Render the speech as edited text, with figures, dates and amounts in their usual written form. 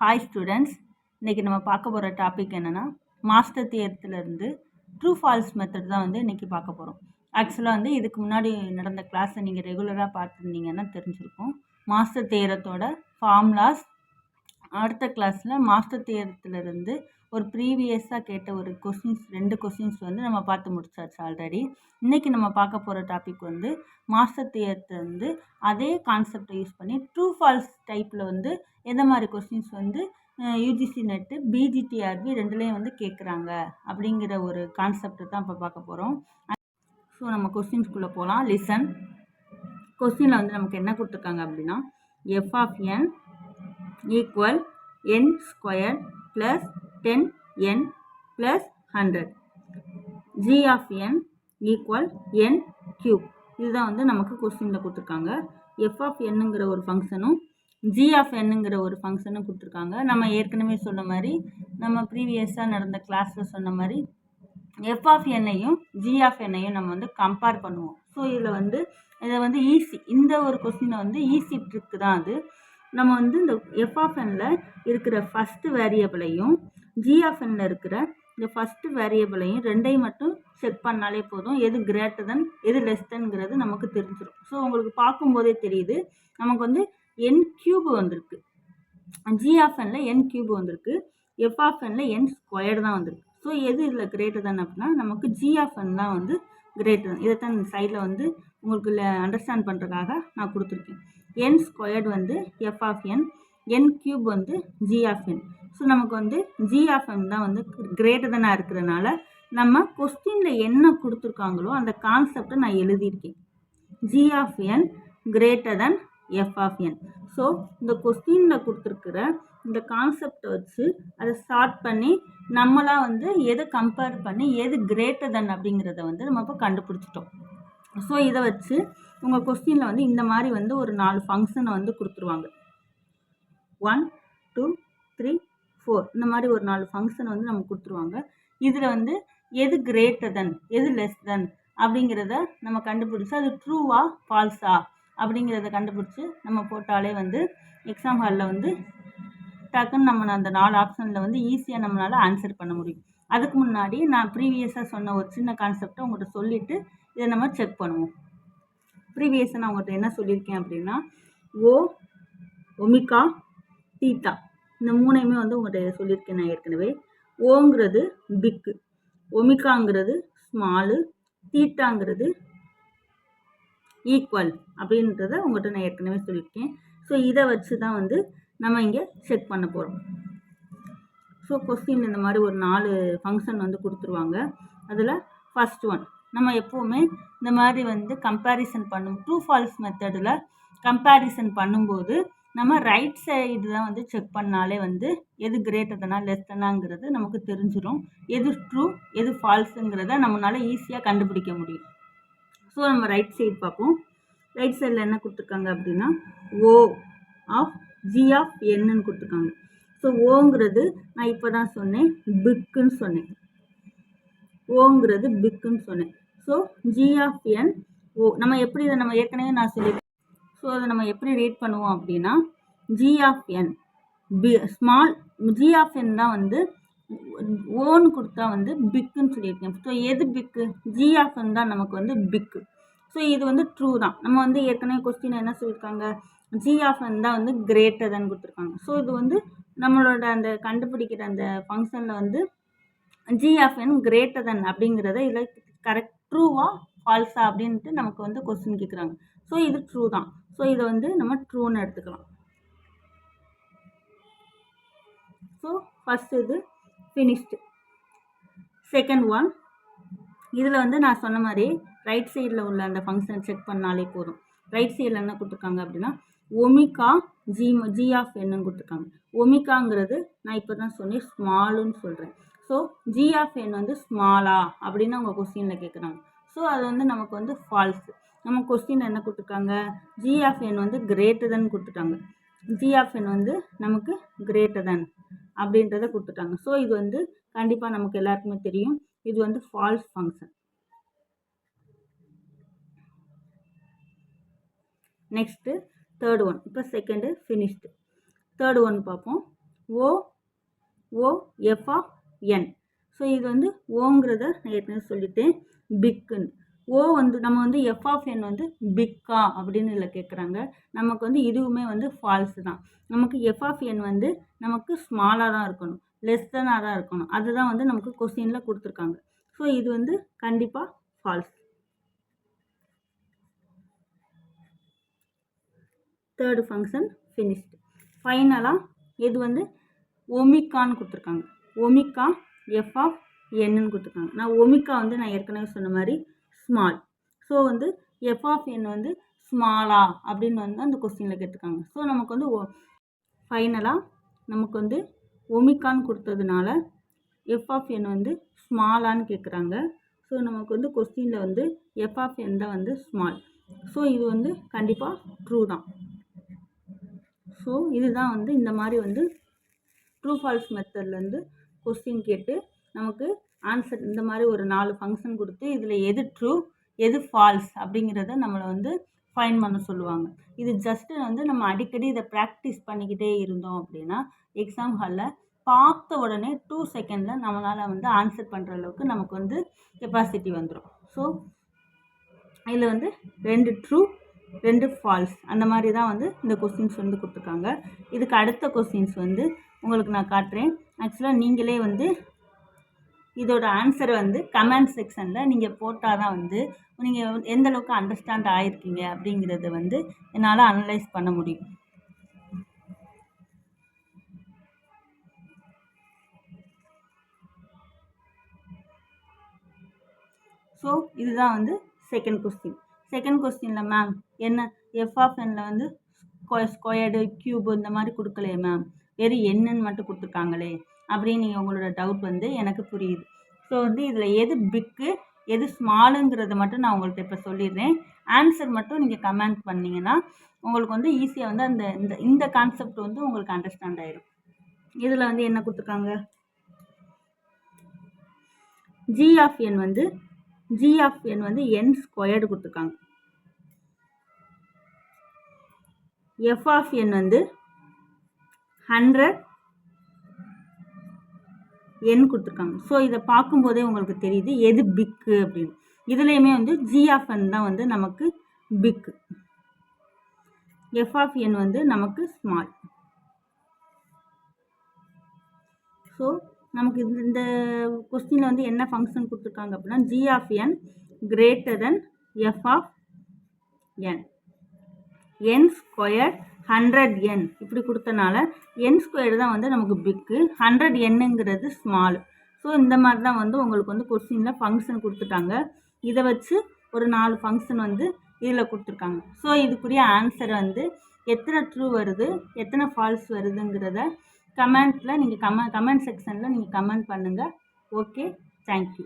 Hi students, இன்றைக்கி நம்ம பார்க்க போகிற டாபிக் என்னென்னா மாஸ்டர் தியரத்துலேருந்து ட்ரூ ஃபால்ஸ் மெத்தட் தான் வந்து இன்றைக்கி பார்க்க போகிறோம். ஆக்சுவலாக வந்து இதுக்கு முன்னாடி நடந்த கிளாஸை நீங்கள் ரெகுலராக பார்த்துருந்தீங்கன்னா தெரிஞ்சிருக்கும். மாஸ்டர் தியரத்தோட ஃபார்முலாஸ் அடுத்த கிளாஸில் மாஸ்டர் தியரத்துலேருந்து ஒரு ப்ரீவியஸாக கேட்ட ஒரு ரெண்டு கொஸ்டின்ஸ் வந்து நம்ம பார்த்து முடிச்சாச்சு ஆல்ரெடி. இன்றைக்கி நம்ம பார்க்க போகிற டாபிக் வந்து மாஸ்டர் தியரத்தை வந்து அதே கான்செப்டை யூஸ் பண்ணி ட்ரூ ஃபால்ஸ் டைப்பில் வந்து எந்த மாதிரி கொஸ்டின்ஸ் வந்து யூஜிசி நெட்டு பிஜிடிஆர்பி ரெண்டுலேயும் வந்து கேட்குறாங்க அப்படிங்கிற ஒரு கான்செப்டை தான் இப்போ பார்க்க போகிறோம். ஸோ நம்ம கொஸ்டின்ஸ்குள்ளே போகலாம். லிசன். கொஸ்டினில் வந்து நமக்கு என்ன கொடுத்துருக்காங்க அப்படின்னா f of n equal n square plus 10n plus 100 g of n equal n cube. இதுதான் வந்து நமக்கு கொஸ்டினில் கொடுத்துருக்காங்க. எஃப் ஆஃப் என்னங்கிற ஒரு ஃபங்க்ஷனும் g ஆஃப் என்னங்கிற ஒரு ஃபங்க்ஷனும் கொடுத்துருக்காங்க. நம்ம ஏற்கனவே சொன்ன மாதிரி நம்ம ப்ரீவியஸாக நடந்த கிளாஸில் சொன்ன மாதிரி எஃப் ஆஃப் என்னையும் ஜி ஆஃப் என்னையும் நம்ம வந்து கம்பேர் பண்ணுவோம். ஸோ இதை வந்து ஈஸி, இந்த ஒரு கொஸ்டினை வந்து ஈஸி ட்ரிக்கு தான் அது. நம்ம வந்து இந்த எஃப் ஆஃப் எனில் இருக்கிற ஃபஸ்ட்டு வேரியபிளையும் ஜி ஆஃப் எனில் இருக்கிற இந்த ஃபஸ்ட்டு வேரியபிளையும் ரெண்டையும் மட்டும் செக் பண்ணாலே போதும். எது கிரேட்டர் தென் எது லெஸ் தென்ங்கிறது நமக்கு தெரிஞ்சிடும். ஸோ உங்களுக்கு பார்க்கும்போதே தெரியுது நமக்கு வந்து என் கியூப் வந்திருக்கு, ஜி ஆஃப் எனில் என் கியூப் வந்திருக்கு, எஃப் ஆஃப் எனில் என் ஸ்கொயர் தான் வந்திருக்கு. ஸோ எது இதில் கிரேட்டர் தென் அப்படின்னா நமக்கு ஜி ஆஃப் என் தான் வந்து கிரேட்டர் தென். இதைத்தான் இந்த சைடில் வந்து உங்களுக்கு அண்டர்ஸ்டாண்ட் பண்ணுறதுக்காக நான் கொடுத்துருக்கேன். என் ஸ்கொயர்டு வந்து எஃப் ஆஃப் என் கியூப் வந்து ஜி ஆஃப் என். ஸோ நமக்கு வந்து ஜி ஆஃப் என் தான் வந்து கிரேட்டர் தென்னாக இருக்கிறதுனால நம்ம கொஸ்டினில் என்ன கொடுத்துருக்காங்களோ அந்த கான்செப்டை நான் எழுதியிருக்கேன். G of n greater than f of n. So இந்த கொஸ்டினில் கொடுத்துருக்குற இந்த கான்செப்டை வச்சு அதை ஸ்டார்ட் பண்ணி நம்மளாக வந்து எதை கம்பேர் பண்ணி எது கிரேட்டர் தென் அப்படிங்கிறத வந்து நம்ம இப்போ கண்டுபிடிச்சிட்டோம். ஸோ இதை வச்சு உங்கள் கொஸ்டினில் வந்து இந்த மாதிரி வந்து ஒரு 4 ஃபங்க்ஷனை வந்து கொடுத்துருவாங்க. 1 2 3 4 இந்த மாதிரி ஒரு 4 ஃபங்க்ஷனை வந்து நமக்கு கொடுத்துருவாங்க. இதில் வந்து எது கிரேட்டர் தென் எது லெஸ் தென் அப்படிங்கிறத நம்ம கண்டுபிடிச்சி அது ட்ரூவா ஃபால்ஸா அப்படிங்கிறத கண்டுபிடிச்சி நம்ம போட்டாலே வந்து எக்ஸாம் ஹாலில் வந்து டக்குன்னு நம்ம அந்த 4 ஆப்ஷனில் வந்து ஈஸியாக நம்மளால் ஆன்சர் பண்ண முடியும். அதுக்கு முன்னாடி நான் ப்ரீவியஸாக சொன்ன ஒரு சின்ன கான்செப்டை உங்கள்கிட்ட சொல்லிவிட்டு இதை நம்ம செக் பண்ணுவோம். ப்ரீவியஸாக நான் உங்கள்கிட்ட என்ன சொல்லியிருக்கேன் அப்படின்னா ஒமிகா தீட்டா இந்த மூணையுமே வந்து உங்கள்கிட்ட சொல்லியிருக்கேன் நான் ஏற்கனவே. ஓங்கிறது பிக்கு, ஒமிகாங்கிறது ஸ்மாலு, தீட்டாங்கிறது ஈக்குவல் அப்படின்றத உங்கள்கிட்ட நான் ஏற்கனவே சொல்லியிருக்கேன். ஸோ இதை வச்சு தான் வந்து நம்ம இங்கே செக் பண்ண போகிறோம். ஸோ கொஸ்டின் இந்த மாதிரி ஒரு 4 ஃபங்க்ஷன் வந்து கொடுத்துருவாங்க. அதில் ஃபஸ்ட் ஒன் நம்ம எப்போவுமே இந்த மாதிரி வந்து கம்பேரிசன் ட்ரூ ஃபால்ஸ் மெத்தடில் கம்பேரிசன் பண்ணும்போது நம்ம ரைட் சைடு தான் வந்து செக் பண்ணாலே வந்து எது கிரேட்டர் தெனா லெஸ் தெனாங்கிறது நமக்கு தெரிஞ்சிடும். எது ட்ரூ எது ஃபால்ஸுங்கிறத நம்மளால் ஈஸியாக கண்டுபிடிக்க முடியும். ஸோ நம்ம ரைட் சைடு பார்ப்போம். ரைட் சைடில் என்ன கொடுத்துருக்காங்க அப்படின்னா ஓ ஆஃப் ஜி ஆஃப் என்னன்னு கொடுத்துருக்காங்க. ஸோ ஓங்கிறது நான் இப்போ தான் சொன்னேன் பிக்குன்னு சொன்னேன், ஓங்கிறது பிக்குன்னு சொன்னேன். ஸோ ஜி ஆஃப் என் ஓ நம்ம எப்படி இதை நம்ம ஏற்கனவே நான் சொல்லியிருக்கேன். ஸோ அதை நம்ம எப்படி ரீட் பண்ணுவோம் அப்படின்னா G of N small G of N தான் வந்து ஓன்னு கொடுத்தா வந்து பிக்குன்னு சொல்லியிருக்கேன். ஸோ எது பிக்கு? ஜி ஆஃப் என் தான் நமக்கு வந்து பிக்கு. ஸோ இது வந்து ட்ரூ தான். நம்ம வந்து ஏற்கனவே கொஸ்டின் என்ன சொல்லியிருக்காங்க, ஜி ஆஃப் என் தான் வந்து கிரேட்டர் தென் கொடுத்துருக்காங்க. ஸோ இது வந்து நம்மளோட அந்த கண்டுபிடிக்கிற அந்த ஃபங்க்ஷனில் வந்து g of n greater than அப்படிங்கிறத இதில் கரெக்ட் ட்ரூவா ஃபால்ஸா அப்படின்ட்டு நமக்கு வந்து கொஸ்டின் கேட்குறாங்க. ஸோ இது ட்ரூ தான். ஸோ இதை வந்து நம்ம ட்ரூன்னு எடுத்துக்கலாம். ஸோ ஃபஸ்ட் இது ஃபினிஷ்டு. செகண்ட் ஒன் இதில் வந்து நான் சொன்ன மாதிரி ரைட் சைடில் உள்ள அந்த ஃபங்க்ஷனை செக் பண்ணாலே போதும். ரைட் சைடில் என்ன கொடுத்துருக்காங்க அப்படின்னா ஒமிகா ஜி ஆஃப் என்னன்னு கொடுத்துருக்காங்க. ஒமிகாங்கிறது நான் இப்போ தான் சொன்னேன் ஸ்மாலுன்னு சொல்கிறேன். ஸோ ஜி ஆஃப் என் வந்து ஸ்மாலா அப்படின்னு அவங்க கொஸ்டினில் கேட்குறாங்க. ஸோ அது வந்து நமக்கு வந்து ஃபால்ஸு. நம்ம கொஸ்டின் என்ன கொடுத்துருக்காங்க, ஜி ஆஃப் என் வந்து கிரேட்டர் தென் கொடுத்துட்டாங்க. ஜி ஆஃப் என் வந்து நமக்கு கிரேட்டர் தென் அப்படின்றத கொடுத்துட்டாங்க. ஸோ இது வந்து கண்டிப்பாக நமக்கு எல்லாருக்குமே தெரியும், இது வந்து false function. Next third one. இப்போ செகண்டு ஃபினிஷ்டு. தேர்ட் ஒன் பார்ப்போம். O O f of n. So இது வந்து ஓங்கிறத நான் ஏற்கனவே சொல்லிட்டேன், பிக்குன்னு. ஓ வந்து நம்ம வந்து எஃப் ஆஃப் என் வந்து பிக்கா அப்படின்னு இல்லை கேட்குறாங்க. நமக்கு வந்து இதுவுமே வந்து ஃபால்ஸு தான். நமக்கு எஃப் ஆஃப் என் வந்து நமக்கு ஸ்மாலாக தான் இருக்கணும், லெஸ் தெனாக தான் இருக்கணும். அதுதான் வந்து நமக்கு கொஸ்டினில் கொடுத்துருக்காங்க. ஸோ இது வந்து கண்டிப்பாக ஃபால்ஸ். Third function finished. ஃபைனலாக இது வந்து ஒமிக்கான்னு கொடுத்துருக்காங்க. ஒமிக்கா எஃப் ஆஃப் என்னன்னு கொடுத்துருக்காங்க. ஒமிக்கா வந்து நான் ஏற்கனவே சொன்ன மாதிரி ஸ்மால். ஸோ வந்து எஃப் ஆஃப் என் வந்து ஸ்மாலா அப்படின்னு வந்து அந்த கொஸ்டினில் கேட்டிருக்காங்க. ஸோ நமக்கு வந்து ஃபைனலாக நமக்கு வந்து ஒமிக்கான்னு கொடுத்ததுனால எஃப் ஆஃப் என் வந்து ஸ்மாலான்னு கேட்குறாங்க. ஸோ நமக்கு வந்து கொஸ்டினில் வந்து எஃப் ஆஃப் என் தான் வந்து ஸ்மால். ஸோ இது வந்து கண்டிப்பாக ட்ரூ தான். ஸோ இதுதான் வந்து இந்த மாதிரி வந்து ட்ரூ ஃபால்ஸ் மெத்தட்லேருந்து கொஸ்டின் கேட்டு நமக்கு ஆன்சர் இந்த மாதிரி ஒரு 4 ஃபங்க்ஷன் கொடுத்து இதில் எது ட்ரூ எது ஃபால்ஸ் அப்படிங்கிறத நம்மளை வந்து ஃபைன் பண்ண சொல்லுவாங்க. இது ஜஸ்ட்டு வந்து நம்ம அடிக்கடி இதை ப்ராக்டிஸ் பண்ணிக்கிட்டே இருந்தோம் அப்படின்னா எக்ஸாம் ஹாலில் பார்த்த உடனே 2 செகண்டில் நம்மளால் வந்து ஆன்சர் பண்ணுற அளவுக்கு நமக்கு வந்து கெப்பாசிட்டி வந்துடும். ஸோ இதில் வந்து 2 ட்ரூ 2 ஃபால்ஸ் அந்த மாதிரி தான் வந்து இந்த கொஸ்டின்ஸ் வந்து கொடுத்துருக்காங்க. இதுக்கு அடுத்த கொஸ்டின்ஸ் வந்து உங்களுக்கு நான் காட்டுறேன். ஆக்சுவலாக நீங்களே வந்து இதோட ஆன்சரை வந்து கமெண்ட் செக்ஷனில் நீங்கள் போட்டால் தான் வந்து நீங்கள் எந்த அளவுக்கு அண்டர்ஸ்டாண்ட் ஆகிருக்கீங்க அப்படிங்கிறத வந்து என்னால் அனலைஸ் பண்ண முடியும். ஸோ இதுதான் வந்து செகண்ட் கொஸ்டின். செகண்ட் கொஸ்டினில் மேம் என்ன எஃப் ஆஃப் எனில் வந்து ஸ்கொயர்டு க்யூபு இந்த மாதிரி கொடுக்கலையே மேம், வெறும் என்னன்னு மட்டும் கொடுத்துருக்காங்களே அப்படின்னு நீங்கள் உங்களோட டவுட் வந்து எனக்கு புரியுது. ஸோ வந்து இதில் எது பிக்கு எது ஸ்மாலுங்கிறத மட்டும் நான் உங்கள்கிட்ட இப்போ சொல்லிடுறேன். ஆன்சர் மட்டும் நீங்கள் கமெண்ட் பண்ணிங்கன்னா உங்களுக்கு வந்து ஈஸியாக வந்து அந்த இந்த கான்செப்ட் வந்து உங்களுக்கு அண்டர்ஸ்டாண்ட் ஆகிடும். இதில் வந்து என்ன கொடுத்துருக்காங்க, ஜி ஆஃப் என் வந்து என் ஸ்கொயர்டு கொடுத்துருக்காங்க. எஃப் ஆஃப் என் வந்து 100 என் கொடுத்துருக்காங்க. ஸோ இதை பார்க்கும்போதே உங்களுக்கு தெரியுது எது பிக்கு அப்படின்னு. இதுலேயுமே வந்து ஜி ஆஃப் என் தான் வந்து நமக்கு பிக்கு, எஃப் ஆஃப் என் வந்து நமக்கு ஸ்மால். ஸோ நமக்கு இந்த கொஸ்டினில் வந்து என்ன ஃபங்க்ஷன் கொடுத்துருக்காங்க அப்படின்னா G of n greater than f of n, n square 100 n இப்படி கொடுத்தனால என் ஸ்கொயர் தான் வந்து நமக்கு பிக்கு, 100 என்னங்கிறது ஸ்மால். ஸோ இந்த மாதிரி தான் வந்து உங்களுக்கு வந்து கொஸ்டினில் ஃபங்க்ஷன் கொடுத்துட்டாங்க. இதை வச்சு ஒரு 4 ஃபங்க்ஷன் வந்து இதில் கொடுத்துருக்காங்க. ஸோ இதுக்குரிய ஆன்சர் வந்து எத்தனை ட்ரூ வருது எத்தனை ஃபால்ஸ் வருதுங்கிறத கமெண்ட்டில் நீங்கள் கமெண்ட் செக்ஷனில் நீங்கள் கமெண்ட் பண்ணுங்கள். Okay, thank you.